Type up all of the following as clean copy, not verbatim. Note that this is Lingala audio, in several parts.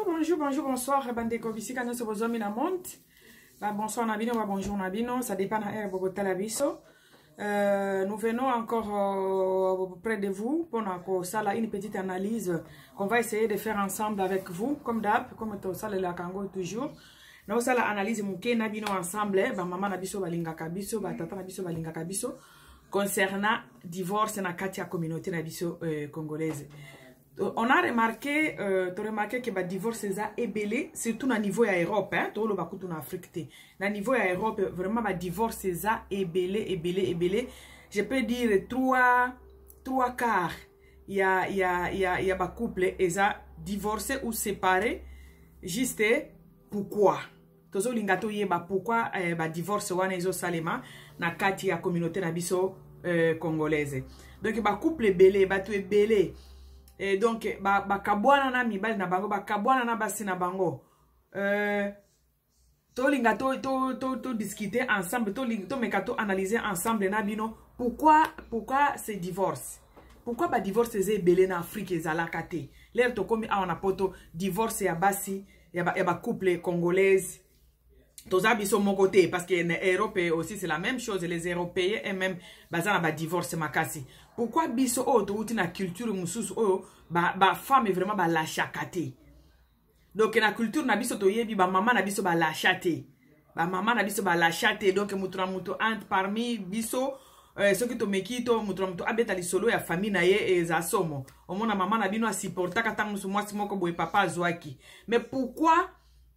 Bonjour, bonjour, bonsoir, bande ici quand nous sommes na monte. Bonsoir Nabino, bonjour Nabino, ça dépend de Bogota la biso. Nous venons encore près de vous pour une petite analyse qu'on va essayer de faire ensemble avec vous, comme d'hab, comme tout ça le Kango toujours. Nous allons analyser muke Nabino ensemble, maman Nabiso balinga kabiso, tata Nabiso balinga kabiso concernant divorce na katia communauté Nabiso congolaise. On a remarqué, que le divorce est belé, surtout au niveau de l'Europe, tout le monde en Afrique. Au niveau de l'Europe, vraiment, le divorce est belé. Je peux dire trois quarts. Il y a des couples qui sont divorcés ou séparés. Juste pourquoi? Tout le monde sait pourquoi le divorce est dans la communauté congolaise. Donc, le couple est belé. Et donc, kabwana na mibali na bango, kabwana na basi na bango. To discuter ensemble, to analyser ensemble na bino pourquoi ce divorce? Pourquoi divorce est belé na Afrique ezalakate? L'air to komi a poto divorce ya basi ya couple congolaise. Tous abisso mon côté parce que les Européens aussi c'est la même chose, les Européens et même bazana divorce makasi. Pourquoi biso o to uti na culture mususu o femme est vraiment la chakate. Donc na culture na biso to yebi maman na biso la chate. Maman na biso la chate donc mutura muto entre parmi biso ceux qui to mekito mutura muto abeta li solo ya famille na ye ezasomo. Omona maman na bino a supporta katang musu mwasi moko boy papa zwaki. Mais pourquoi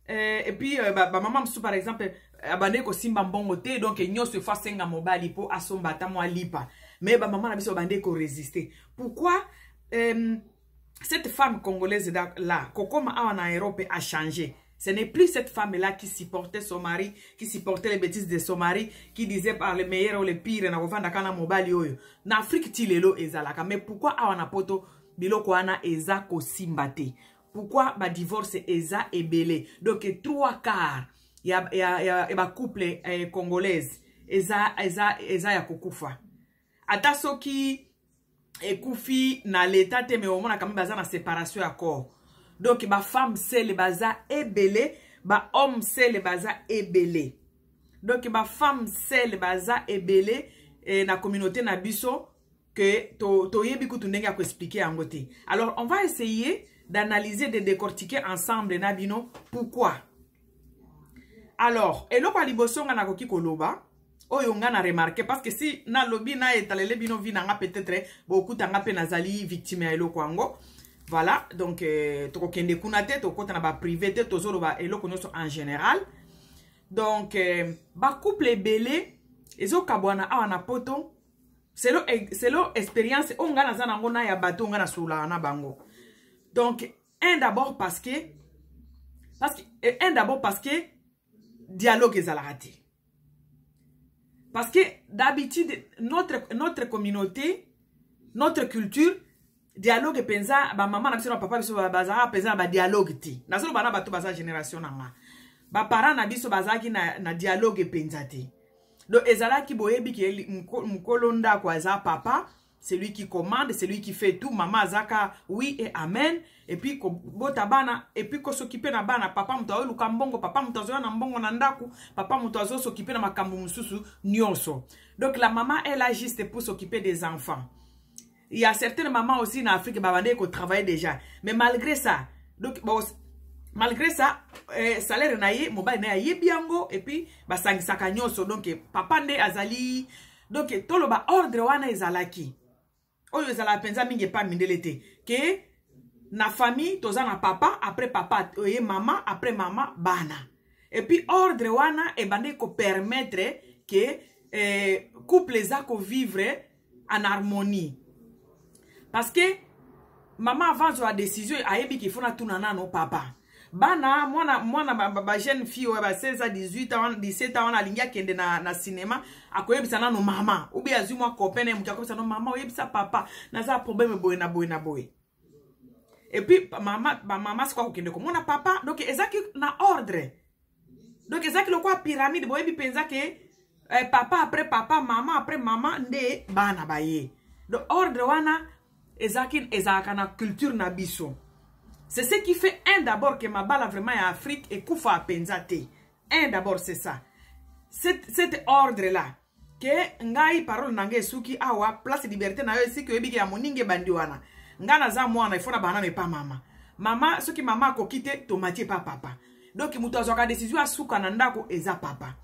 et puis maman par exemple abande ko simba mbongo te donc nyoso fa senga mobali po asomba ta mwa lipa mais maman na biso abande ko résister. Pourquoi cette femme congolaise là kokoma awa na Europe a changé? Ce n'est plus cette femme là qui supportait son mari, qui supportait les bêtises de son mari, qui disait par le meilleur ou le pire na kovanda kana mobali oyo na Afrique tilelo ezalaka. Mais pourquoi awa na poto biloko ana eza ko simbate? Pourquoi ba divorce eza ebele? Donc 3 quarts ya couple congolaise eza ya kokufa. Ata soki ekufi na l'état te me omona kami baza na séparation ya corps. Donc ba femme seule baza ebele, ba homme seule baza ebele. Donc ba femme seule baza ebele na communauté na biso que to yebi kutu ndenge ya ko expliquer yango te. Alors on va essayer d'analyser, de décortiquer ensemble Nabino pourquoi. Alors, eloko aliboso nga na koki koloba, oyo nga na remarqué parce que si na lobi na etalele bino vina nga peut-être beaucoup tanga pe nazali victime ya eloko ango. Voilà, donc to kende kunate to kota na ba privé te to zolo ba eloko nyoso en général. Donc ba couple belé ezo kabwana awa na poto. C'est lo expérience o nga na zana ngona ya bato nga na sula na bango. Donc, d'abord parce que dialogue est à la raté. Parce que d'habitude, notre communauté, notre culture, dialogue est pensa, maman, papa, pensa, dialogue ti. Na solo bana bato baza génération nanga. Parents na biso bazaki na dialogue est pensa ti. Donc, ezala ki boyebi ki mkolonda kwa za papa, c'est lui qui commande, c'est lui qui fait tout. Maman azaka oui et amen. Et puis bota bana et puis ko s'occuper na bana papa mutazo lukambongo papa mutazo na mbongo na ndaku papa mutazo s'occuper na makambo mususu nyonso. Donc la maman elle a juste pour s'occuper des enfants. Il y a certaines mamans aussi en Afrique babande qui travaillent déjà. Mais malgré ça, donc malgré ça salaire naie mobile na yebiango et puis basangisaka nyonso donc papa nde azali donc toloba ordre wana ezalaki. Oyo ezala penza mingi pa mindelete que na famille toza na papa après papa oye maman après maman bana et puis ordre wana e bande ko permettre que couple za ko vivre en harmonie parce que maman avant la décision ayebi qu'il faut na tunana no papa bana mwana ba jeune fille wa 16 à 18 ans 17 ans alingia kende na cinéma akoyebisa na no mama ubi azumwa copain mu kakobisa no mama oyebisa papa na za problème boy na boy. Et puis maman c'est quoi kende ko mona papa donc ezaki na ordre. Donc ezaki lo kwa pyramide boyebi penza ke papa après papa maman après maman nde bana baye. Donc ordre wana ezaki ezaka na culture na biso. C'est ce qui fait, un d'abord, que ma balle vraiment en Afrique et koufa penzate. Un d'abord, c'est ça. Cet ordre-là, que ngai parole nange suki awa, place liberté na yo, si que ebiki ya moninge bandiwana. Nga na za mwana, il faut na banane pas maman. Maman, ce qui maman a quitté, tomati pas papa. Donc, il a décision à souka nandako eza papa.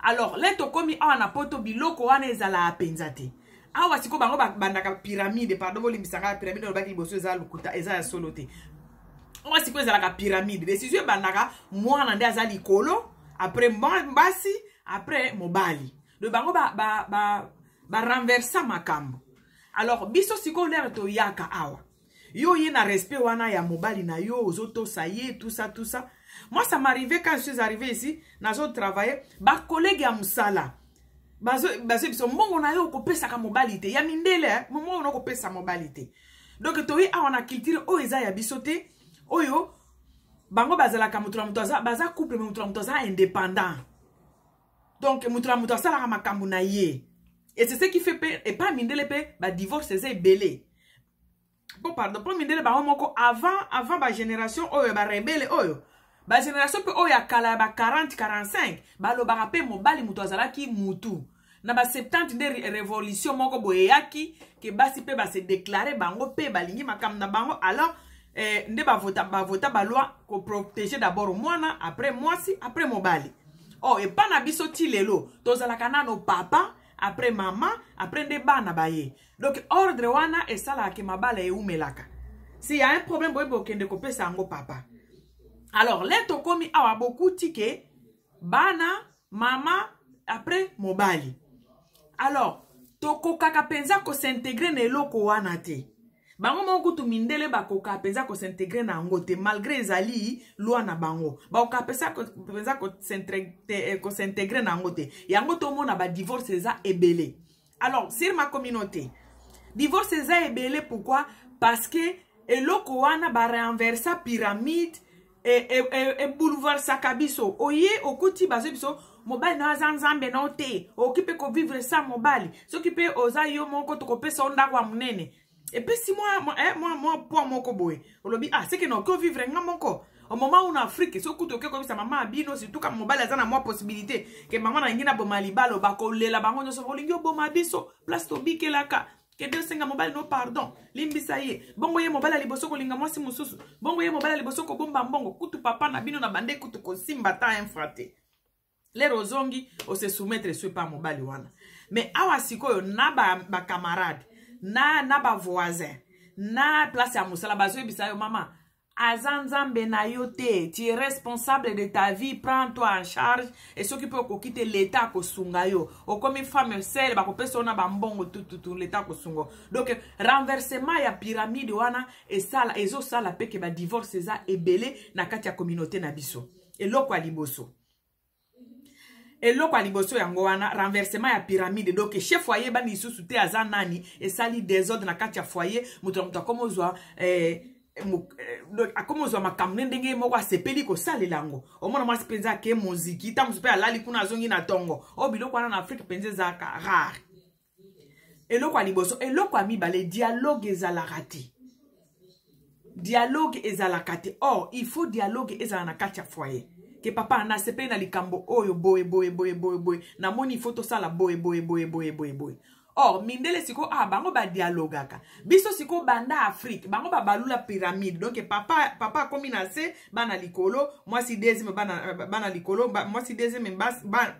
Alors, les tokomi awa na poto biloko wana ezala apenzate. Awa siko bango bandaka pyramide, pardon, voli bisanga pyramide, no baki boso eza lukuta, eza ya solote. Awa siko ezala ka pyramide. Décision bandaka mwana nde aza likolo, après mbasi, après mobali. Le bango ba renversa makambo. Alors, biso siko l'air to yaka awa. Yo ye na respect wana ya mobali na yo, ozoto saye, tout ça, tout ça. Moi, ça m'arrivait quand je suis arrivé ici, nazo travailler, ba collègue ya musala. Bazo biso mongo na yo ko pesa ka mobilité. Ya mindele, mongo na ko pesa mobilité. Donc to yi a na culture o eza ya bisote, oyo bango bazala ka mutura mutoza, baza couple mutura mutoza indépendant. Donc mutura mutoza la makambu na ye. Et c'est ce qui fait et pas mindele pe ba divorce c'est belé. Bon pardon, pour mindele ba moko avant ba génération oyo ba rebelle oyo. Ba génération pe oyo akala ba 40 45 ba lo ba rapé mobali mutu azalaki mutu na ba 70 de révolution moko boyaki ke basi pe ba se déclarer bango pe balingi makam na bango alors nde ba vota ba loi ko protéger d'abord mwana après mwasi après mobali. Oh et pas na biso ti lelo tozalaka nano papa après maman après nde bana baye. Donc ordre wana esala ke mabala e umelaka. Si y a un problème boy bokende ko pesa ngo papa. Alors, les tokomi awa beaucoup tike, bana, mama, après mobali. Alors, toko kaka penza ko s'intégrer ne loko wana te. Bango mongo tu mindele ba koka penza ko s'intégrer na ngote malgré ezali loi na bango. Ba koka penza ko s'intégrer na ngote. Yango to mona ba divorce eza ebele. Alors, sur ma communauté, divorce eza ebele pourquoi? Parce que eloko wana ba renversa pyramide et bouleverse kabiso oye okuti bazo biso mobali na zanzambe na ote okipe ko vivre ça mobali so kipe oza yo moko to kopesa onda kwa munene et puis si moi pour moko boy olobi ah c'est que non ko vivre nga moko au moment où en Afrique so kuto ke ko bisa mama abino surtout ka mobali azana moi possibilité que maman na ngina bomali balo bakolela bango nyo so bolingi oboma biso place to bikelaka. Que Dieu senga mobile no pardon. Limbisa ye. Bongo ye mobile liboso ko linga mwasi mususu. Bongo ye mobile liboso ko bomba mbongo. Kutu papa na bino na bande kutu ko simba ta infrate. Les rozongi o se soumettre sur pas mobile wana. Mais awa sikoyo na ba camarade, na ba voisin, na place ya musala bazo bisa yo mama. Azanzambe na yote, tu es responsable de ta vie, prends-toi en charge et s'occupe de quitter l'état ko sunga yo. O comme femme seule ba ko pesa ona ba mbongo tout l'état ko sungo. Donc renversement ya pyramide wana et sala ezo sala pe ke ba divorce za ebele na kati ya communauté na biso. Eloko ya liboso. Eloko ya liboso yango wana renversement ya pyramide donc chef foyer ba ni susu te azanani et sali désordre na kati ya foyer mutu komo zwa akomozo makamne ndenge moko asepeli ko salelango omona mwasi penza ke muziki tamusu pe alali kuna zongi na tongo o biloko wana na Afrique penze za ka rare eloko aliboso eloko amibale dialogue ezalaka te dialogue ezalaka te or il faut dialogue ezala na kati ya foyer ke papa na sepeli na likambo oyo boy na moni photo sala boy or mindele siko bango ba dialogaka biso siko banda Afrique bango ba balula pyramide donc papa komi na se bana likolo moi si deuxième bana likolo moi si deuxième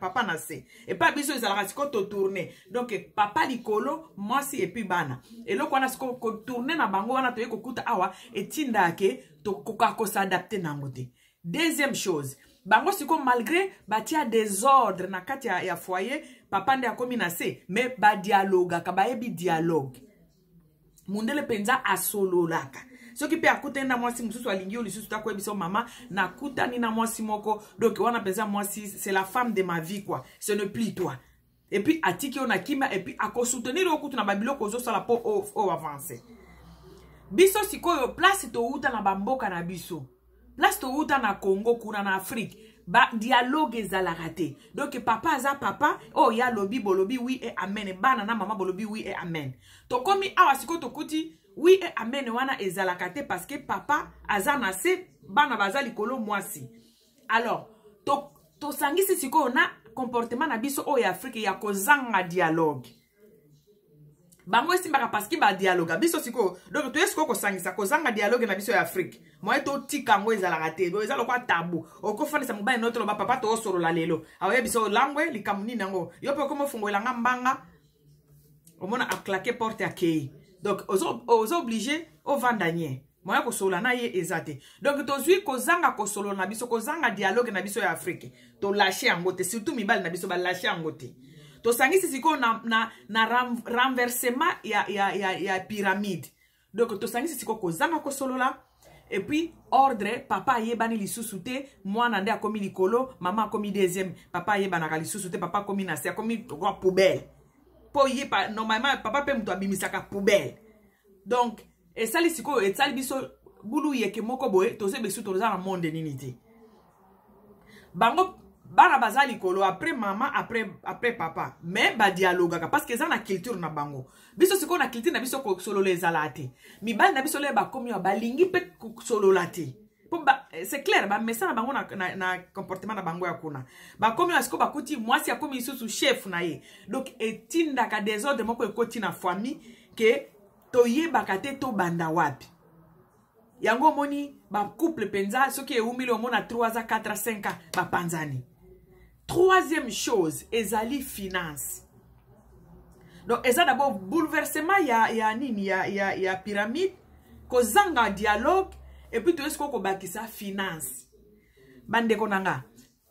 papa na se et pas biso ezalaka siko to tourner donc papa likolo moi si et puis bana et loko wana siko ko tourner na bango wana to ekokuta awa etinda ke to koka ko s'adapter na ngote. Deuxième chose bango siko malgré batia désordre na kati ya foyer papa nde akomi na se mais ba dialogue ka baebi dialogue mundele penza asololaka soki pe akuta na mwasi mususu alingi yo lisusu ta koyebiso mama na kuta ni na mwasi moko donc wana penza mwasi c'est la femme de ma vie quoi ce n'est plus toi et puis atiki on a kima et puis ako soutenir okutu na babiloko zo sala po o avancer biso sikoyo place to uta na bamboka na biso place to uta na Congo kuna na Afrique ba dialogue ezalaka te donc papa aza papa oh ya lobi bolobi oui et amen bana na mama bolobi oui et amen to komi awa siko to kuti oui amen wana ezalaka te parce que papa aza na se bana baza likolo mwasi. Alors to sangisi siko na comportement na biso o ya Afrique ya kozanga dialogue. Bango esimbaka parce que ba dialogue biso siko donc to esiko ko sangisa kozanga dialogue na biso ya Afrique. Moi to tika ngo ezalaka te. Bo ezalo kwa tabu. Okofandisa mobali noto ba papa to osolo la lelo. Awe biso langwe likamuni nango. Yope komo fungola ngambanga. Omona a claqué porte à kei. Donc aux obligés au vandanier. Moi ko solo na ye ezate. Donc to zui kozanga ko solo na biso kozanga dialogue na biso ya Afrique. To lâcher angote surtout mibali na biso ba lâcher angote. To sangisi siko na renversement ya pyramide. Donc to sangisi siko kozanga ko solo la. Et puis ordre papa yebani lisusu te mwana nde akomi likolo maman akomi deuxième papa yebana lisusu te papa akomi na se akomi roi poubelle. Po yepa normalement papa pe muto abimisaka poubelle. Donc et sali siko et sali biso bulu yeke moko boye to se besu to za na monde nini te. Bango bana bazali kolo après maman après papa mais ba dialogue parce que ça na culture na bango biso siko na culture na biso ko solo les alati mi bal na biso le ba komi ba lingi pe solo lati c'est clair ba message na bango na comportement na bango ya kuna ba komi asiko ba kuti mwasi akomi sous chef na ye donc etinda ka désordre moko ekoti na famille que to yeba kate to banda wapi. Yango moni ba couple penza soki e umile omona 3 à 4 à 5 ans ba panzani. Troisième chose, ezali finance. Donc, eza d'abord bouleversement ya pyramide, kozanga dialogue, et puis tout ce qu'on bakisa finance. Bande konanga.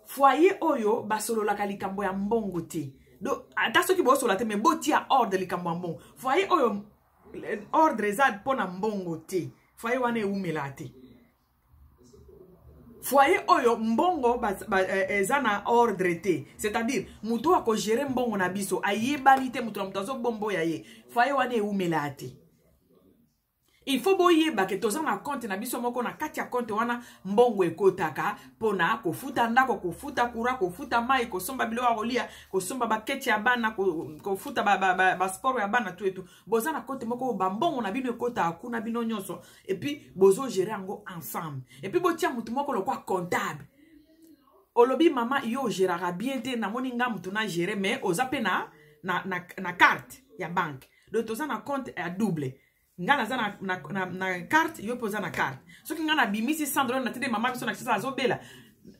Foyer oyo basolo la kalikambo ya mbongo te. Donc, ataso ki bo solo te mais boti ya ordre likambo mbongo. Foyer oyo ordre eza pona mbongo te. Foyer wane umela te. Foyer oyo mbongo ezana ordre te. C'est-à-dire, muto ako gérer mbongo na biso, ayebani te muto na muto azo bombo ya ye. Foyer wane umela te. Il faut boyeba ke toza na compte na biso moko na kati ya compte wana mbongo ekotaka pona kofuta ndako kofuta kura kofuta mai kosomba bilo ya kolia kosomba baketi ya bana kofuta ba sport ya bana tout boza na compte moko ba mbongo na bino ekota akuna bino nyonso et puis bozo gérer ango ensemble et puis botia mutu moko lokwa comptable olobi mama yo gérera bien te na moni nga mutu na gérer mais ozape na carte ya banque donc toza na compte à double. Ngana za na carte yo poza na carte soki ngana bimisi $100 na tede mama biso na kisa azobela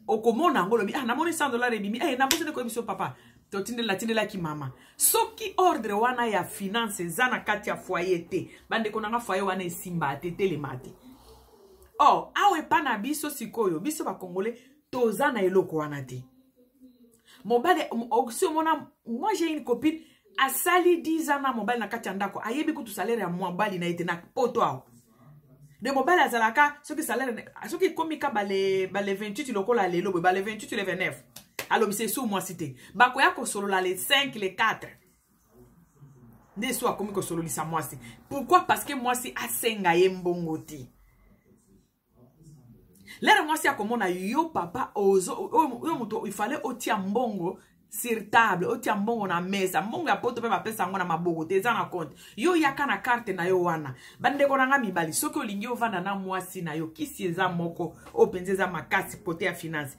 okomona ngolo bi na moni $100 ebimi na bozo de ko biso papa to tindela ki mama soki ordre wana ya finance za na kati ya foyer te bande konanga foyer wana esimba te telemate oh awe pana biso sikoyo biso ba congolais toza na eloko wana te mobale oxio mona moi j'ai une copine a sali 10 ans na mobile na kati ndako ayebi kutu salaire ya mobali na ite na poto ao de mobile azalaka soki salaire soki komika bale 28 lokola lelo bale 28 le 29 alo bise sou moi cité bako ya ko solo la les 5 les 4 de so akomiko solo lisa moi si pourquoi parce que moi si asenga ye mbongoti lera moi si akomona yo papa ozo yo muto il fallait otia mbongo sur table otia mbongo na mesa mbongo ya poto pe ba pesa ngo na maboko te za na compte yo yaka na carte na yo wana bande ko nga mibali soki olingi ovanda na mwasi na yo kisi eza moko openzeza makasi pote ya finance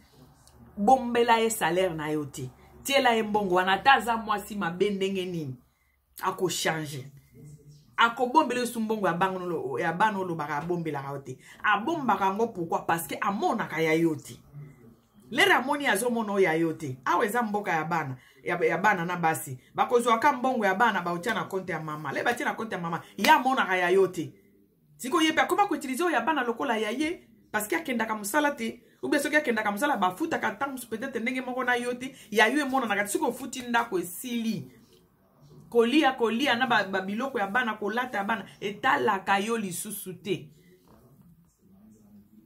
bombela ye salaire na yo te tiela ye mbongo wana taza mwasi mabendenge nini ako changer ako bombele su mbongo ya bano lo baka bombela ka te abombaka ngo pourquoi parce que amona ka ya yo te. Lera moni azomono ya yote. Aweza mboka ya bana na basi. Bakozwa ka mbongo ya bana ba utia na konte ya mama. Le batia na konte ya mama. Ya mona ya yote. Siko yepe akoma ko utiliser ya bana lokola ya ye parce que akenda ka musala te. Ube soki akenda ka musala ba futa ka tangu peut-être ndenge moko na yote. Ya yo mona na kati siko futi ndako esili. Kolia na ba biloko ya bana kolata ya bana etala kayo lisusu te.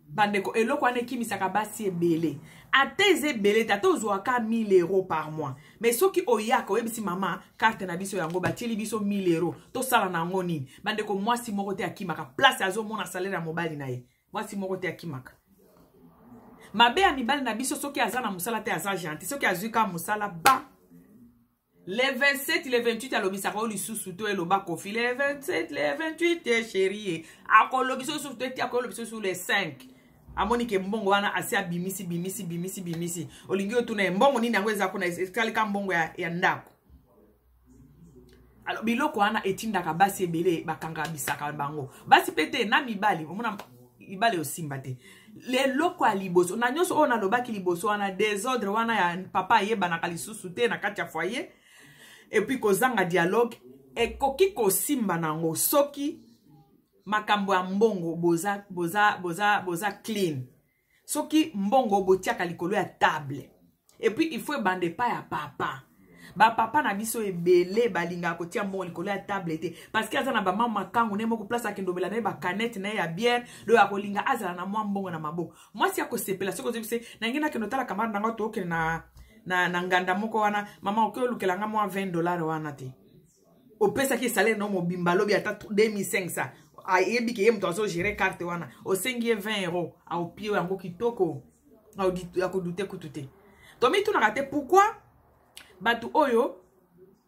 Bandeko eloko ane kimisaka basi ebele. Ateze belé tato zoaka 1000 € par mois. Mais soki oyaka oyebisi mama carte na biso yango batili biso 1000 €. To sala na ngoni. Bande ko mwasi moko te akimaka. Place azo mona salaire ya mobali na ye. Mwasi moko te akimaka. Mabe ya mibali na biso soki azana musala te aza gentil. Soki azuika musala ba. Les 27, les 28, alobi sa ko li sous to eloba kofi. Les 27, les 28, chérie. Ako lobi sous to ako lobi sous les 5. Amoni ke mbongo wana asi bimisi. Olingi otuna mbongo nini yango eza kuna esali ka mbongo ya ndako. Alors biloko wana etindaka basi ebele bakanga bisaka bango. Basi pete na mibali, omona ibale osimba te. Le loko a liboso, na nyonso ona lobaki liboso wana désordre wana ya papa yeba na kalisusu te na kati ya foyer. Et puis kozanga dialogue e koki kosimba nango soki makambo ya mbongo boza clean. Soki mbongo botiaka likolo ya table. Et puis il faut bande pa ya papa. Ba papa na biso ebele balinga kotia mbongo likolo ya table te parce que azana ba mama kangu ne moko place akendobela na ba canette na ya bière do ya kolinga azala na mwa mbongo na maboko. Moi si akosepela soko zebise na ngina kenotala kamara nanga to okele na nganda moko wana mama okolukela nga mwa $20 wana te. Opesa ki salaire no mobimba lobi ata 2500. Ayebi ke yemto azo gérer carte wana. Osengi €20 a opio yango kitoko. Akodute kutute. Tomi tu nakate pourquoi batu oyo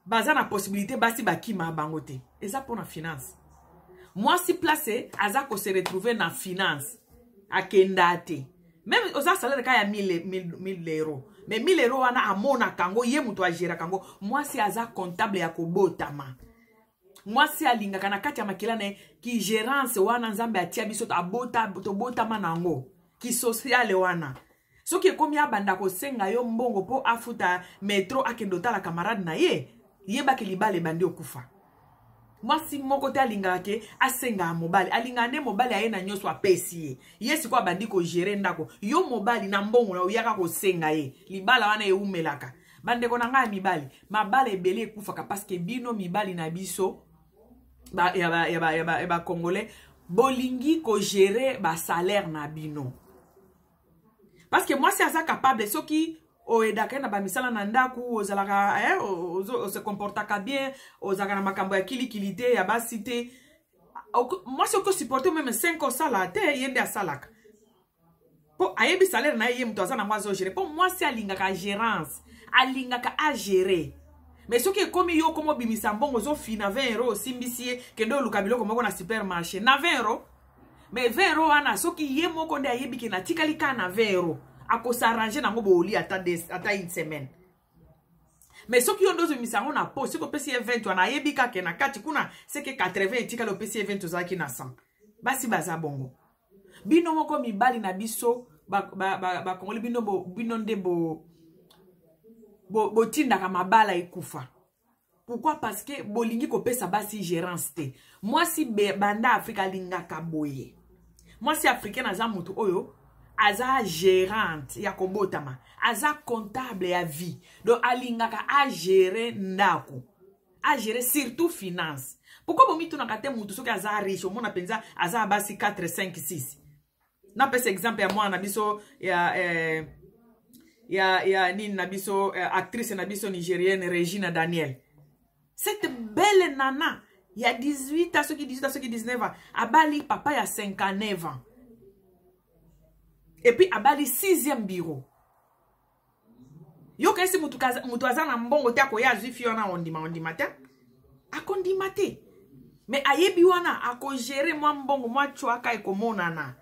baza na possibilité basi bakima bangote. Eza pour na finance. Moi si place aza ko se retrouver na finance akendate. Même oza salaire ka ya 1000 euros. Mais 1000 euros wana amona kango ye muto agera kango. Moi si aza comptable ya kobotama. Moi si alinga kana kati ya makila na ki gérance wana nzambe atia biso to botama nango. Ki sociale wana. Soki ekomi abanda kosenga yo mbongo po afuta metro akendota la camarade na ye baki libale bandi okufa. Mwasi moko te alinga ke asenga mobali alinga ne mobali aye na nyoso apesi ye siko abandi ko gérer ndako yo mobali na mbongo na uyaka kosenga ye libala wana eumelaka bande ko nanga mibali mabala ebele ekufaka parce que bino mibali na biso ba congolais bolingi ko gérer ba salaire na bino. Parce que moi, si asa capable, ceux qui oedaka na bamisala na ndaku, ozalaka, se comportaka bien, ozalaka na makambo ya kilikilité, ya basité. Moi, si on peut supporter même 5 ans sala, te yende a salaka. Po ayebi salaire na yem toza na mwazo gérer. Po moi, si alingaka gérance, alingaka a gérer. Mais ceux qui comme yo comme bimisa mbongo zo fina 20 euros simbisie kendo lukabilo comme na supermarché na 20 euros. Mais 20 euros wana soki ye moko nde ayebi ke na tikali ka na 20 euros ako s'arranger nango boli ata une semaine. Mais soki yondo zo misango na po siko pesi 20 wana ayebi ka ke na kati kuna seke 80 tikali o pesi 20 ozaki na 100. Basi baza bongo. Bino moko mibali na biso ba kongoli bino nde bo tinda ka mabala ekufa. Pourquoi? Parce que bolingi ko pesa basi gérance te. Moi si banda Afrika linga kaboye. Moi si africain aza mutu oyo aza gérante ya kobotama, aza comptable ya vie. Donc alinga ka a gérer ndako. A gérer surtout finance. Pourquoi bomi tu nakate mutu soki aza riche, mona penza aza basi 4 5 6. Na pesa exemple ya moi na biso ya nini na biso actrice na biso nigérienne Regina Daniel. Cette belle nana, il y a 18 à ceux qui 18 à ceux qui 19 ans. Abali papa il y a 59 ans. Et puis abali 6e bureau. Yo kesi mutu azana mbongo te akoya azifi wana ondima te. Akondima te. Mais ayebi wana ako gérer mwa mbongo mwa chwaka ekomona na.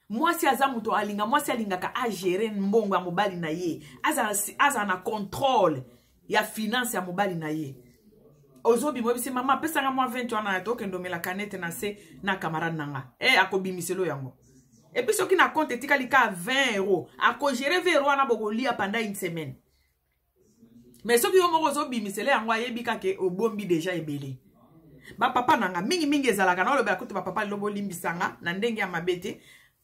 Moi si aza mutu alinga, moi si alinga ka a gérer mbongo ya mobali na ye. Aza na contrôle ya finance ya mobali na ye. Ozobi mo bisi mama pesa nga mwa 20 wana to kendo mela canette na se na camarade nanga. Ako bimiselo yango. Et puis soki na compte tikali ka 20 euros, ako gérer 20 euros na boko lia pendant une semaine. Mais soki yo moko zo bimiselo yango ayebi ka ke obombi déjà ebele. Ba papa nanga mingi ezalaka na loba kutu ba papa lobo limbisanga na ndenge ya mabete.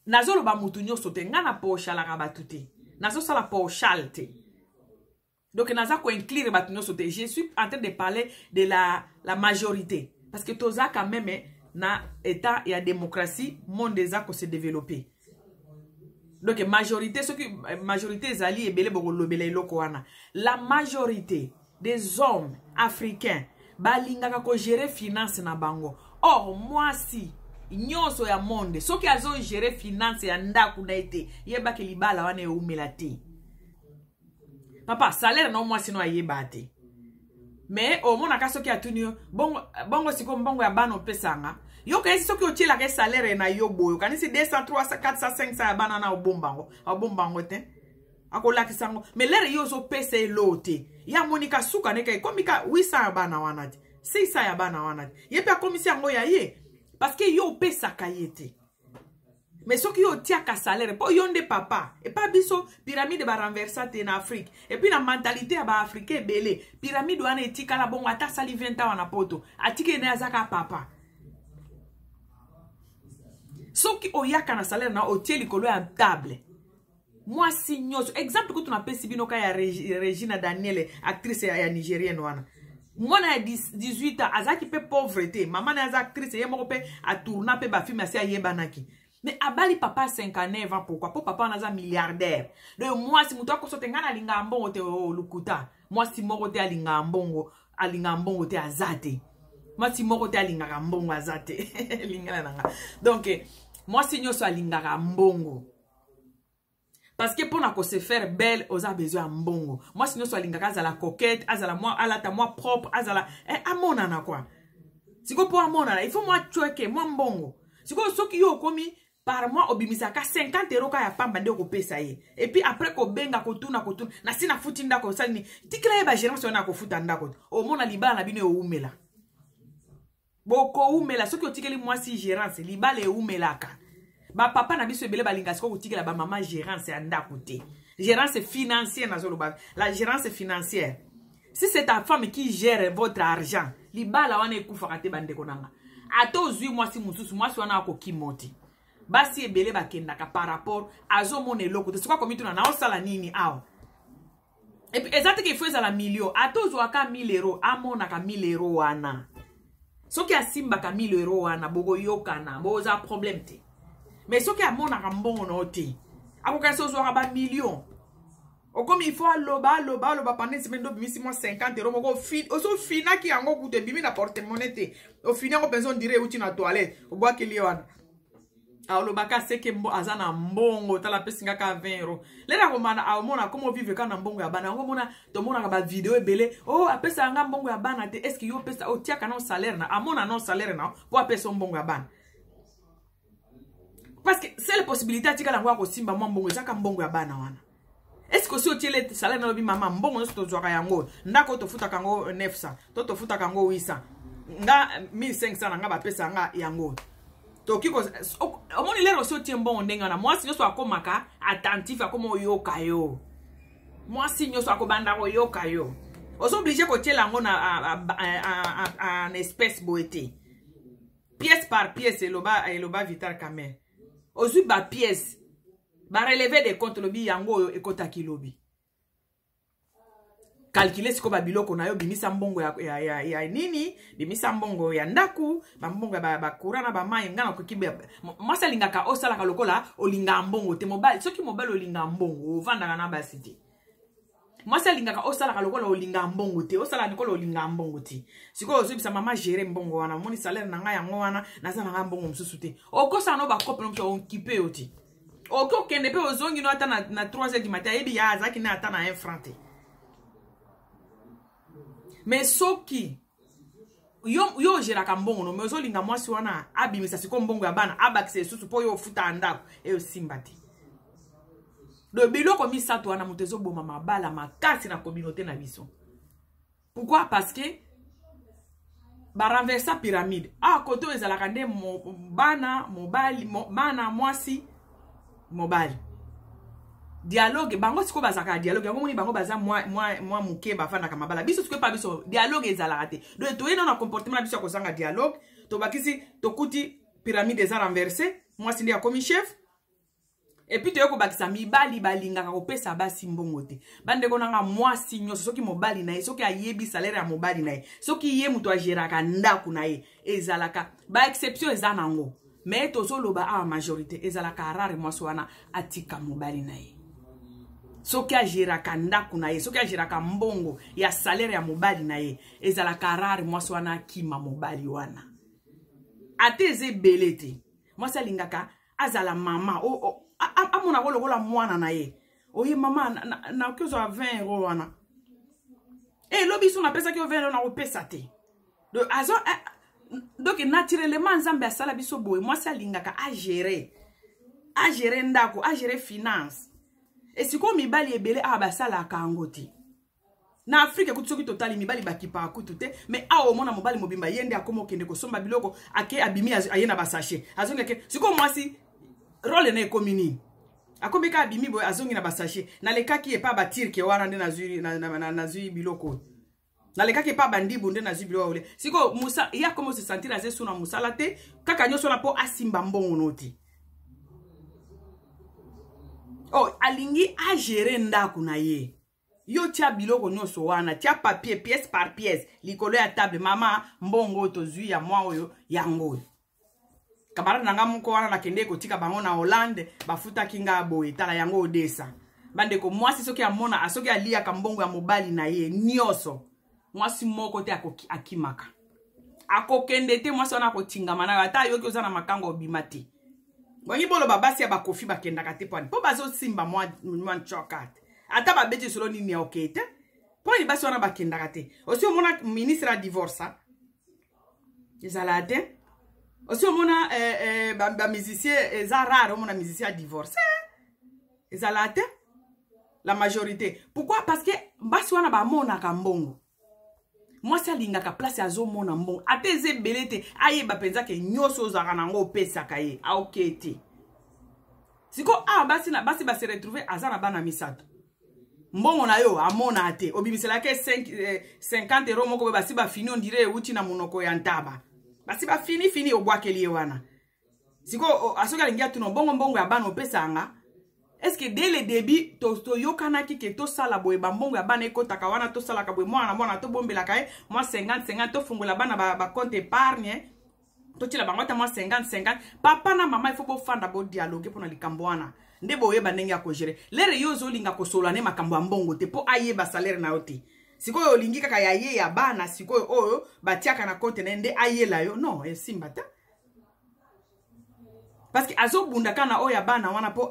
Nazo loba mutu nyoso te nga na poshala ka batuti. Nazo sala poshalte. Donc, je suis en train de parler de la majorité. Parce que tout ça, quand même, na état et la démocratie, monde des actes se développer. Donc, majorité, la majorité des hommes africains, balinga ko gérer finance na bango. Or, moi si, nyonso ya monde, ceux qui ont géré finance ya ndaku na ete, yeba ke libala wane umelati. Papa, salaire non moi sinon ayebate. mais au mona ka soki atuni bongo siko mbongo ya bana opesanga yo ka esi soki otiela ka salaire na yo boyo kanisi 200 300 400 500 ya bana na obombango te akolakisa ngo mais lere yo zo pesa elote ya monika suka ne kai komika 800 ya bana wana ti 600 ya bana wana ti ye pe komisi yango ya ye parce que yo pesa kayete mais soki yo tia ka salaire po yonde papa et pas biso pyramide ba renversate en Afrique et puis la mentalité ya ba africain belé pyramide wana etika la bongo ata sali 20 ans na poto atike ne azaka papa soki oyaka na salaire na otie likolo ya table moi signoso exemple que tu n'as pas si bino ka ya Regina Daniele actrice ya nigérienne wana mwana ya 18 ans azaki pe pauvreté maman na actrice ye moko pe a tourna pe ba film asi ayebanaki. Mais abali papa 59 ans pourquoi? Pour papa on a milliardaire. Donc moi si muto akoso tengana linga mbongo te lukuta. Moi si moko te alinga mbongo te azate. Moi si moko te alinga mbongo azate. Linga nanga. Donc moi si nyoso alinga mbongo. Parce que pour na se faire belle, on a besoin de mbongo. Moi si nyoso alinga azala coquette, azala moi alata moi propre, azala amona na quoi. Siko pour amona, il faut moi choueke, moi mbongo. Siko soki yo komi par mois obimisaka 50 € ka ya pamba nde ko pesa ye. Et puis après ko benga ko tuna na sina futi ndako sali tikila ye ba gérance na ko futa ndako. O mona libala na bino umela. Boko umela soki otikeli mwasi gérance libala e umelaka. Ba papa na biso ebele balinga siko otikela ba mama gérance ya ndako te. Gérance financière na zoloba. La gérance financière. Si c'est ta femme qui gère votre argent, libala wana ekufaka te bandeko nanga. Ato zui mwasi mususu mwasi wana ako kimoti. Basi ebele bakendaka par rapport azo mone loko. C'est quoi comme tu na osala nini awa. Et puis exactement qu'il faut la million. Ato zwaka 1000 € amona ka 1000 € wana. Soki asimba ka 1000 € wana bogo yokana boza problème te. Mais soki amona ka mbongo no te. Akoka so zwaka ba million. O comme il faut loba pendant une semaine bimisi moi 50 € moko oso fina ki yango kute bimi na porte-monnaie te. O fina ko personne dirait uti na toilette. O boa ke liwana. Alors le baka seke mbo azana mbongo tala pesinga ka 20 €. Lera komana amona comment vivre kana mbongo ya bana. Ngomona to mona ka ba vidéo ebele. Oh apesa nga mbongo ya bana te. Est-ce que yo pesa o tia kana salaire na amona non salaire na po apesa mbongo ya bana. Parce que c'est la possibilité atika la ngwa ko simba mbongo ezaka mbongo ya bana wana. Est-ce que si o tiele salaire na lobi mama mbongo nso to zwaka yango ndako to futa kango 900 to futa kango 800 nga 1500 nga ba pesa nga yango. Tokiko omoni lero so tie mbongo ndenga na mwasi nyoso akomaka attentif akomo yoka yo. Mwasi nyoso akobanda ko yoka yo. Oso obligé ko tiela ngo na en espèce boete. Pièce par pièce eloba vital kamel. Ozu ba pièce ba relever des comptes lobi yango ekota kilobi. Calculer siko ba biloko na yo bimisa mbongo ya nini, bimisa mbongo ya ndaku, ba mbongo ba kurana ba mai ngana ko kibe. Mwasa lingaka osala ka lokola olinga mbongo te mobile. Soki mobile olinga mbongo ovanda na ba city. Mwasa lingaka osala ka lokola olinga mbongo te, osala nikola olinga mbongo te. Siko ozobisa mama gérer mbongo wana, moni salaire na nga yango wana, naza na nga mbongo msusu te. Okosa no ba kope no on kipe oti. Oko kende pe ozongi no ata na 3h du matin ebi ya azaki na ata na 1 franc te. Mais soki yo jera ka mbongo no mezo linga mwasi wana abimisa siko mbongo ya bana abakise susu po yo futa andako e simbati. Do biloko misato wana mutezo boma mabala makasi na communauté na biso. Pourquoi? Parce que ba renversa pyramide. Koto ezalaka nde bana mobali bana mwasi mobali. Dialogue bango siko bazaka dialogue yango moni bango baza moi muke bafana kama bala biso siko pa biso dialogue ezalaka te. Donc to yena na comportement na biso ko zanga dialogue to bakisi to kuti pyramide za renversé moi sindi ya komi chef et puis to yoko bakisa mibali balinga ka kopesa basi mbongo te. Bande ko nanga mwasi nyoso soki mobali na ye soki ayebi salaire ya mobali na ye soki ye muto ageraka ndaku na ye ezalaka ba exception ezanango mais to soloba a majorité ezalaka rare mwasi wana atika mobali na ye. Soki agiraka ndaku na ye, soki agiraka mbongo ya salaire ya mobali na ye, ezala karare mwasi wana kima mobali wana. Ateze belete. Mwasi alingaka azala mama. Amona kolokola mwana na ye. Oye mama na kyozo a 20 € wana. Et lobi son apesa ki o venu na opesa te. Donc naturellement nzambe asala biso boye moi ça lingaka a gérer ndako, a gérer finance. Et si ko mibali ebele abasala kangote. Na Afrique kutu soki totali mibali bakipa akutu te, mais au mona mobali mobimba yende akomo kende ko somba biloko ake abimi ayena basache. Azonga ke siko mwasi role na ekomini. Akomeka abimi boy azongi na basache. Na leka ki e pa batir ke wana nde na zui biloko. Na leka ki e pa bandi bunde na zui biloko ole. Siko musa ya komo se sentir aze suna musala te, kaka nyoso na po asimba mbongo noti. Oh, alingi a gérer ndako na ye. Yo tia biloko nyoso wana, tia papier pièce par pièce, likolo ya table mama mbongo tozui ya mwa oyo yango. Kabarana nanga moko wana nakende ko tika bango na Hollande, bafuta kinga boye tala yango odesa. Bande ko mwasi soki amona asoki alia ka mbongo ya mobali na ye nyoso. Mwasi moko te akimaka. Akokende te mwasi wana ko tingama na ata yoki ozana makango obimati. Bongi bolo babasi ya bakofi bakenda kate pwani. Po bazo simba mwa chokate. Ata babeti solo nini ya okete. Po ni basi wana bakenda kate. Osi omona ministre a divorce. Ezalate. Osi omona ba musicien eza rare omona musicien a divorce. Ezalate. La majorité. Pourquoi? Parce que basi wana ba mona kambongo. Moi ça lingaka place azo mona mbongo. Ateze belete aye ba penza ke nyoso zaka nango pesa kaye. A okete. Siko basi ba se retrouver azana bana misato. Mbongo na yo amona ate. Obimisela ke 50 euros moko basi ba fini on dirait uti na monoko ya ntaba. Basi ba fini obwakeli wana. Siko asoka lingia tuno mbongo ya bana opesa anga. Est-ce que dès le début to yokana ki ke to sala boye bambongo ya bana ekota kawana to sala ka boye mwana to bombela kae moi 50 to fungola bana ba compte épargne to tila bangota moi 50 papa na mama il faut bo fanda bo dialogue pona likambo wana nde boye bandengi akogere lere yozo linga ko solane makambo ya mbongo te po aye ba salaire na yote sikoyo lingi kaka ya ye ya bana sikoyo oyo batiaka na compte na nde aye la yo non simbata. Parce que azo bunda kana oya bana wana po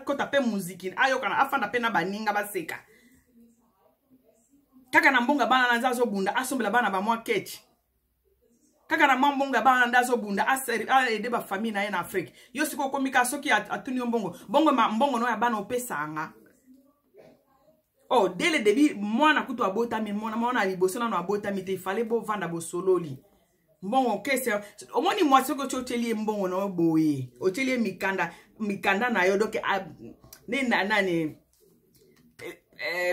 kota pe muziki ayo kana afanda pe na baninga baseka kaka na mbonga bana nazo bunda asombela bana ba mwa kechi kaka na mbonga bana ndazo bunda ede ba famille na ye na Afrique yo siko komika soki atuni mbongo mbongo no ya bana opesa anga. Oh dès le début mwana kutu abota mi mwana libosona no abota mi te fallait bo vanda bo sololi. Mbongo kese omoni mwasi ko chotelie mbongo no boye otelie mikanda na yo donc nani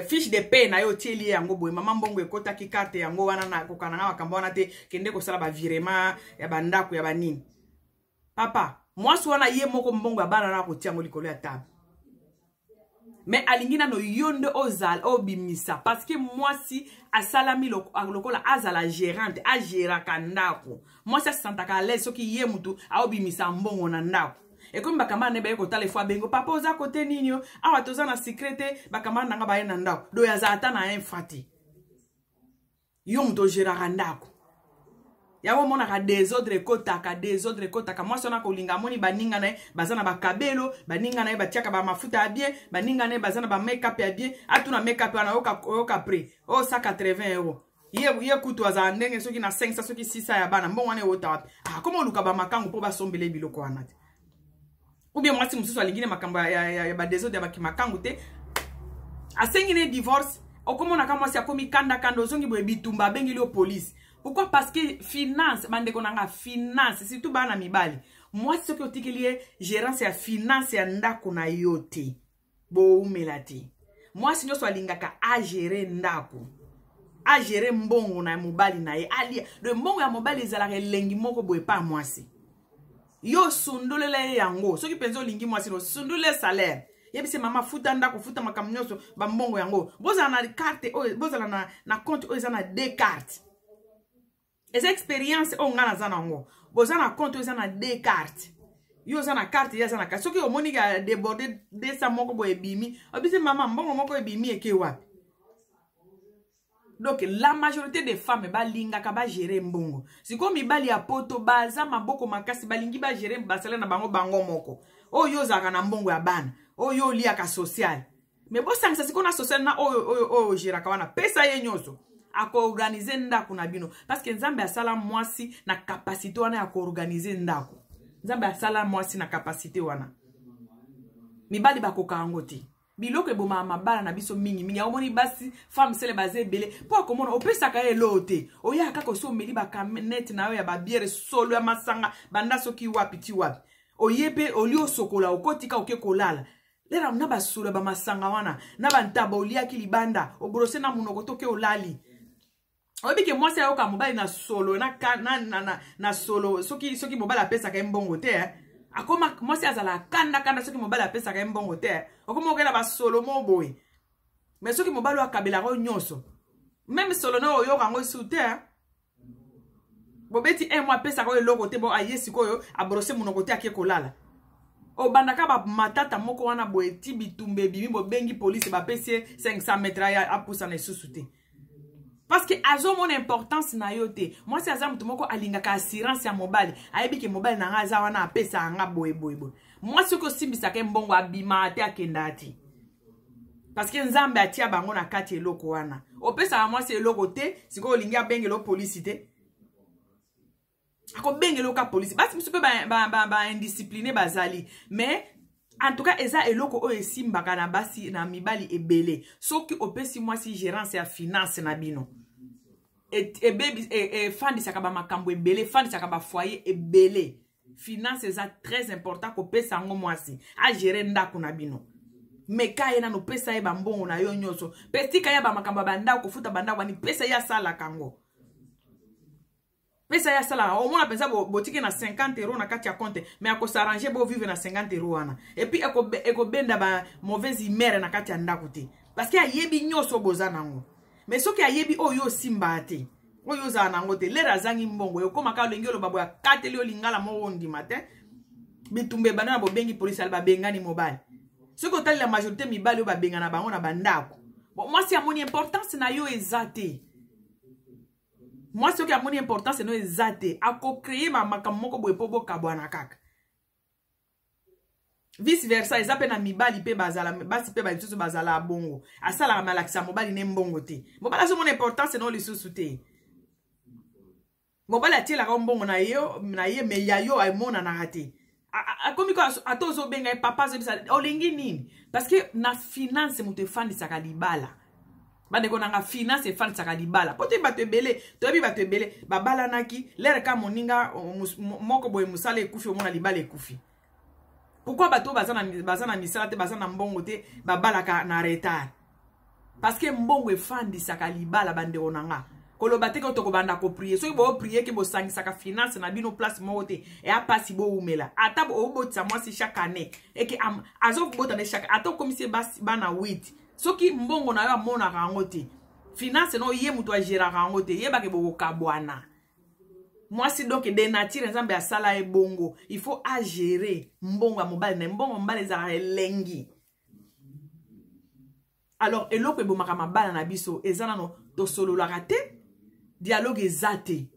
fiche de paie na yo otelie yango boye mama mbongo ekota ki carte yango wana na kokana na makambo wana te kende ko sala ba virement ya bandako ya banini papa mwasi wana ye moko mbongo ya bana na ko tia ngo likolo ya table. Mais alingina no yonde ozal obimisa parce que moi si asalami lokola azala gérante a gérera kandako moi ça sentaka à l'aise soki ye mutu a obimisa mbongo na ndako et comme bakama ne ba ko tale fois bengo papa oza côté ninyo awa toza na secrétaire bakama nanga ba na ndako do ya zata na infati yo mutu gérera ndako yawo mona ka desordre kota ka moi sona ko linga moni baninga na bazana ba kabelo baninga na batiaka ba mafuta ya bien baninga na bazana ba make up ya bien atuna make up na yoka prix o 180 euros ye kutu aza ndenge soki na 500 soki 600 ya bana mbongo wana wota wapi comment luka ba makango po ba sombele biloko wana te ou bien mwasi mususu alingine makambo ya ba desordre ya ba makango te asengine divorce okomona kama mwasi akomi kanda ozongi boye bitumba bengi le police. Pourquoi? Parce que finance, bande konanga finance, surtout bana mibali. Moi ce que otikelier gérance ya finance ya ndako na yote. Bo umelati. Moi sinyo so alingaka a gérer ndako. A gérer mbongo na mobali na ye. Ali, le mbongo ya mobali ezala lengi moko boye pa mwasi. Yo sundulele yango. Soki penzo lingi mwasi no sundule salaire. Yebise mama futa ndako futa makamnyoso ba mbongo yango. Bozala na carte, bozala na compte ezana deux cartes. Les expériences on ngana zana ngo bozana compte zana deux cartes yo zana carte ya zana ka soki omoni ga déborder de sa moko boye bimi obise mama mbongo moko ebimi eke wapi. Donc la majorité des femmes ba linga ka ba gérer mbongo siko mibali ya poto baza maboko makasi balingi ba gérer basala na bango moko o yo zaka na mbongo ya bana o yo lia ka social Mais bon sang ça sikona social na o jiraka wana pesa ye nyoso ako organiser ndako na bino parce que nzambe asala mwasi na capacité wana ya ko organiser ndako. Nzambe asala mwasi na capacité wana. Mibali bakoka yango te. Biloko eboma mabala na biso mingi mingi omoni basi femme sele bazé belé po komona opesa ka elote oya kaka so meli ba canet na yo ya ba biere solo ya masanga banda soki wapi ti wapi oyepe olio sokola okotika oke kolala lera na ba solo ba masanga wana na ba ntaba olia ki libanda obrose na munoko toke olali oyebi ke mwasi ayoka mobali na solo na solo soki mobali apesa ka mbongo te akoma mwasi azala kanda soki mobali apesa ka mbongo te okoma okela ba solo mo boy mais soki mobali akabela ko nyonso même solo no oyo kango sute bobeti un mois pesa ko eloko te bo ayesi koyo abrose munoko te ake kolala o bandaka ba matata moko wana boy ti bitumbe bibi bo bengi police ba pesi 500 metres ya apusa na susute parce que azo mon importance na yote moi si azam tumoko alinga ka assurance ya mobali ayebi ke mobali na ngaza wana apesa nga boy moi si ko simbisa ke mbongo abima te akendati parce que nzambe atia bango na kati eloko wana opesa moi si eloko te siko olinga bengelo police te ako bengelo ka police basi msupe ba indiscipliné bazali mais en tout cas eza eloko o esimbaka na basi na mibali ebele soki opesi moi si gérance ya finance na bino et fandi sakaba makambo ebele fandi sakaba foyer ebele finance eza très important ko pesa ngo moi si a gérer ndako na bino meka yena no pesa ye bambongo na yo nyoso pestika ya ba makambo banda ko futa banda wani pesa ya sala kango pesa ya sala au moins pensa botiki na 50 € na kati ya compte mais ako s'arranger bo vivre na 50 € wana et puis eko benda ba mauvaise humeur na kati ya ndako te parce que ayebi nyoso bozana ngo mais soki ayebi oyo simba te oyo za nango te lera zangi mbongo yo koma ka lengelo babo ya kateli olingala mo wondi matin bitumbe banana bo bengi police alba bengani mobile soki otali la majorité mibali ba bengana bango na bandako bon moi si amoni importance na yo ezate moi ce qui a mon importance no ezate ako créer ma makamoko boye po bokabwana kaka vice versa ezape na mibali pe bazala basi pe ba tsusu bazala bongo asala malakisa mobali ne mbongo te mobali so mon importance no lisusu te mobali atiela ka mbongo na ye me ya yo ay mona na hati akomi ko atozo benga papa zo bisa olingi nini parce que na finance muto fandi saka libala bande ko nanga finance fandi saka libala pote bato ebele tobi bato ebele babala naki lere ka moninga moko boye musala ekufi omona libala ekufi pourquoi bato bazana misala te bazana mbongo te babala ka na retard parce que mbongo efandi saka libala bande onanga koloba te ko to ko banda ko prier so bo prier ke bo sangi saka finance na bino place mo te e a pasi bo umela ata bo botsa moi si chaque année et que azo bota ne chaque ata commissaire bana 8 soki mbongo na yo amona rango te finance no ye muto a gérer rango te ye ba ke bo kabwana moi si donc de nature nzambe ya sala e bongo il faut à gérer mbongo ya mobile na mbongo mbale za lengi alors eloko ebomaka mabala na biso ezana no to solo la raté dialogue ezate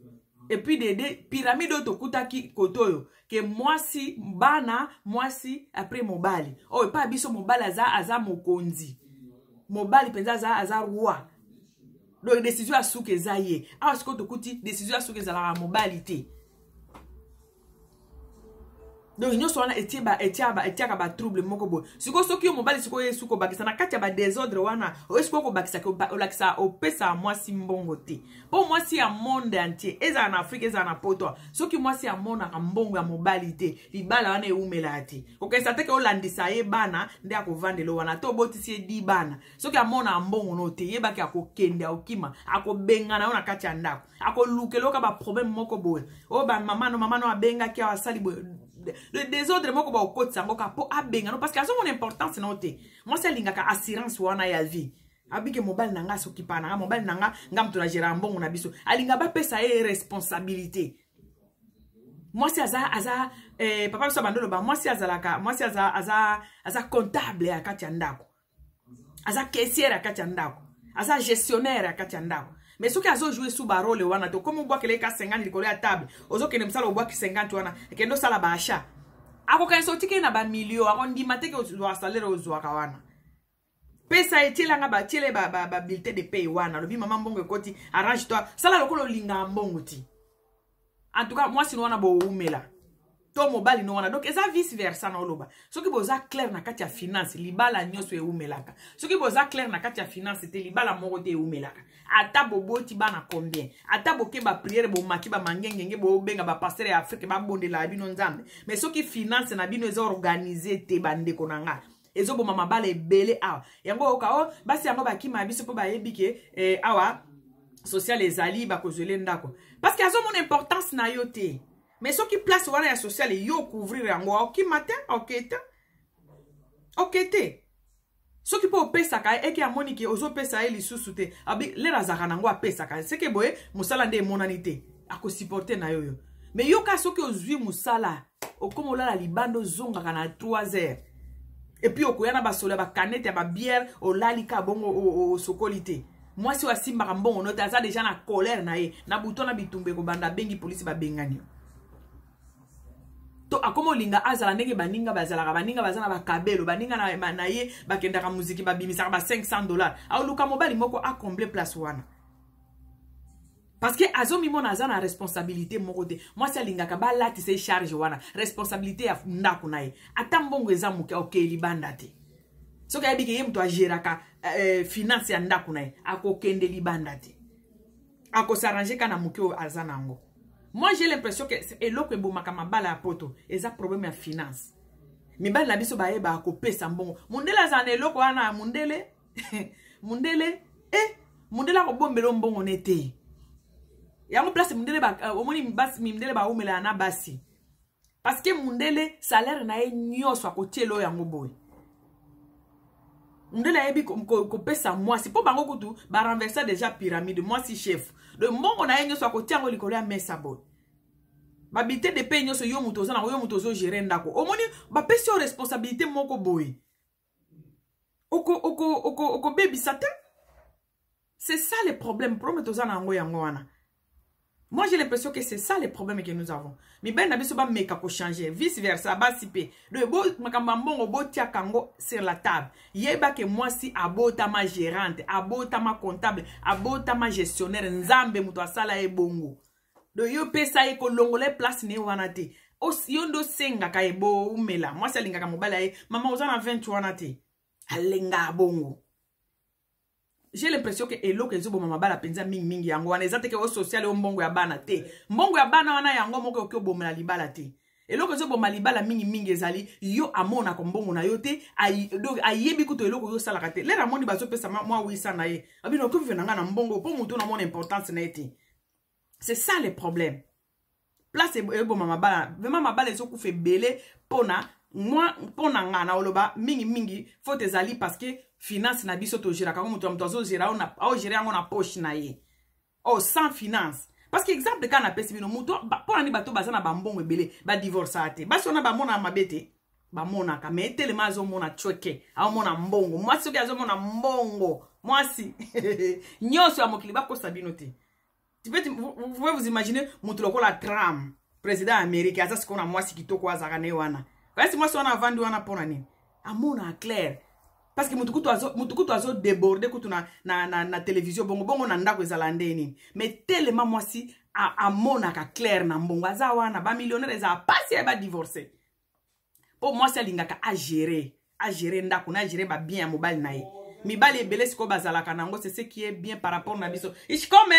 et puis de pyramide otokutaki kotoyo que mwasi bana mwasi après mobali oh pas biso mobali aza mokonzi mobali penza aza roi donc décision asuke zaye ah ce que tokuti décision asuke za la mobali te donc nyoso wana etiaka ba trouble moko bo siko soki yo mobali siko yesu ko bakisa na kati ya ba désordre wana o siko ko bakisa ko olakisa opesa mwasi mbongo te po mwasi ya monde entier eza na Afrique eza na poto soki mwasi ya mona ka mbongo ya mobali te libala wana eumela te okesa te ke olandisa ye bana nde akovandelo wana to botisi di bana soki amona mbongo no te yeba ke akokende okima akobengana ona kati ya ndako akolukeloka ba problème moko bo o ba mama no abenga ki asali bo le désordre moko ba okoti sango ka po abenga no parce que azo mon importance na ote moi c'est lingaka assurance wana ya vie abike mobile nanga sokipa nanga mobile nanga ngam to la gérer mbongo na biso alinga ba pesa e responsabilité moi c'est aza papa biso bandolo ba moi c'est azalaka moi c'est aza comptable ya kati ya ndako aza caissière ya kati ya ndako aza gestionnaire ya kati ya ndako mais ce qui a joué sous barole wana to comme on boit que les 50 likolo ya table ozo ke nemsala o boit 50 wana ke ndo sala ba achat ako kan so tike na ba million ako ndima teke o salaire o zo wana pesa etiela nga ba tiele ba bulletin de paye wana lobi maman mbongo koti arrange toi sala lokolo linga mbongo ti. En tout cas moi sinon wana bo umela to mobali no wana donc eza vice versa na oloba soki boza clair na kati ya finance libala nyoso e umelaka soki boza clair na kati ya finance te libala moko te e umelaka ata boboti bana combien ata boke ba prière bo maki ba mangengenge bo benga ba pasteur ya Afrique ba bondela bino nzambe mais soki finance na bino eza organiser te bandeko na nga ezo bo mama bala ebele awa yango okao basi yango bakima biso po ba yebike awa social ezali ba kozwele ndako parce que azo mon importance na yo te. Mais ce qui place wana ya social yo couvrir yango ok matin ok te ce qui peut pesa ka e ki amoni ki ozo pesa e lisusu te abi le razaka nango apesa ka c'est que boye musala nde monanité ako supporter na yo mais yo ka soki ozwi musala okomo la libando zonga kana 3 heures et puis okoyana ba solo ba canette ba bière o lalika bongo o sokolité moi si wasimba mbongo no taza déjà na colère na ye na butona bitumbe ko banda bengi police ba bengani to akomo linga azala ndenge baninga bazalaka baninga bazana bakabelo baninga na ye bakendaka muziki babimisaka ba $500 au luka mobali moko a combler place wana parce que azomi mona azana responsabilité moko te moi si alingaka ba lati se charge wana responsabilité ya ndako na ye ata mbongo eza muke okay libanda te soki ayebiki ye mtu ageraka finance ya ndako na ye akokende libanda te akosarrange kana muke azana ngo. Moi, j'ai l'impression que c'est l'eau que bomaka mabala poto, eza problème ya finance. Mibali na biso baye ba kope sambongo. Mundela zane loko wana mundele. Mundele mundela ko bombelo mbongo nete. Yango place mundele ba omoni mbasi mundele ba umela na basi. Parce que mundele salaire na ye nyoso akotielo yango boy. Mundele yebi ko pesa moi si po bango kutu ba renverser déjà pyramide moi si chef. Le mbongo na ye nyoso akotiango likolo ya mesa boy. Ba bité de paye nyoso yo mutoza na yo mutozo gérer ndako. Omoni ba pesi responsabilité moko boy. Oko baby satan. C'est ça le problème. Promettoza na ngo yango wana. Moi j'ai l'impression que c'est ça le problème que nous avons. Mais ben na biso ba meka ko changer, vice versa ba sipe. Le bo makamba mbongo bo tia kango sur la table. Yeba que moi si abota ma gérante, abota ma comptable, abota ma gestionnaire nzambe muto asala e bongo. Do yo pesa e ko longole place ne wana te. O yondo senga ka e bo umela. Moi ça linga ka mobala e mama ozana 20 wana te. Alenga bongo. J'ai l'impression que elo ke zo bo mama bala penza mingi yango wana ezate ke o social o mbongo ya bana te. Mbongo ya bana wana yango moko ke bomela libala te. Elo ke zo bo malibala mingi ezali yo amona ko mbongo na yo te ayebi kuto elo ko yo sala ka te. Le ramoni bazo pesa moi wisa na ye. Abino ko vivre na mbongo po mutu na mon importance na ete. C'est ça le problème. Place e bo mama bala, vraiment mama bala zo ku fe belé pona moi pona ngana oloba mingi faut ezali parce que finance na biso to géraka comme to zo gérer on a au gérer na poche na ye. Oh sans finance. Parce que exemple quand na pesi bino muto pona ni bato bazana ba mbongo ebele ba divorce ate. Ba sona ba mona mabete ba mona ka mais tellement zo mona choke a mona mbongo. Moi si azo mona mbongo. Moi si nyoso ya mokili ba ko sabino te. Vous pouvez vous imaginer muto lokola Trump, président américain ça ce qu'on a moi si kitoko azaka ne wana. Kasi moi si on a vendu wana pona nini? Amona clair. Parce que mutukutu azo déborder kutu na télévision bongo na ndako ezalande nini. Mais tellement moi si amona ka clair na mbongo aza wana ba millionnaire eza pasi ba divorcer. Pour moi c'est lingaka a gérer ndako na gérer ba bien mobile na ye. Mibali ebele siko bazalaka nango c'est ce qui est bien par rapport na biso. Ich komme.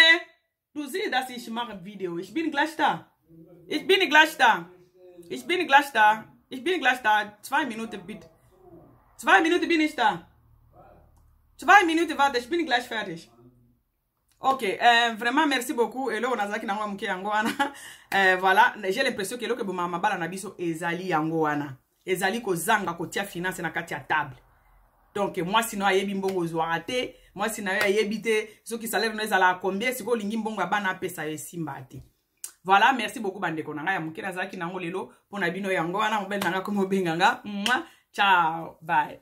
Du siehst, dass ich mache Video. Ich bin gleich da. 2 Minuten bitte. 2 Minuten bin ich da. 2 Minuten warte, ich bin gleich fertig. Ok, vraiment merci beaucoup. Et là, on a zaki na mke yango wana. Voilà, j'ai l'impression que loke boma mabala na biso ezali yango wana. Ezali ko zanga ko tia finance na kati ya table. Donc moi sinon ayebi mbongo zwarte, moi sinon ayebi te soki salaire no ezala combien siko lingi mbongo bana pesa esimba te. Voilà, merci beaucoup bandeko nanga ya mke na zaki nango lelo pona bino yango wana mobile nanga ko mobenganga. Ciao, bye.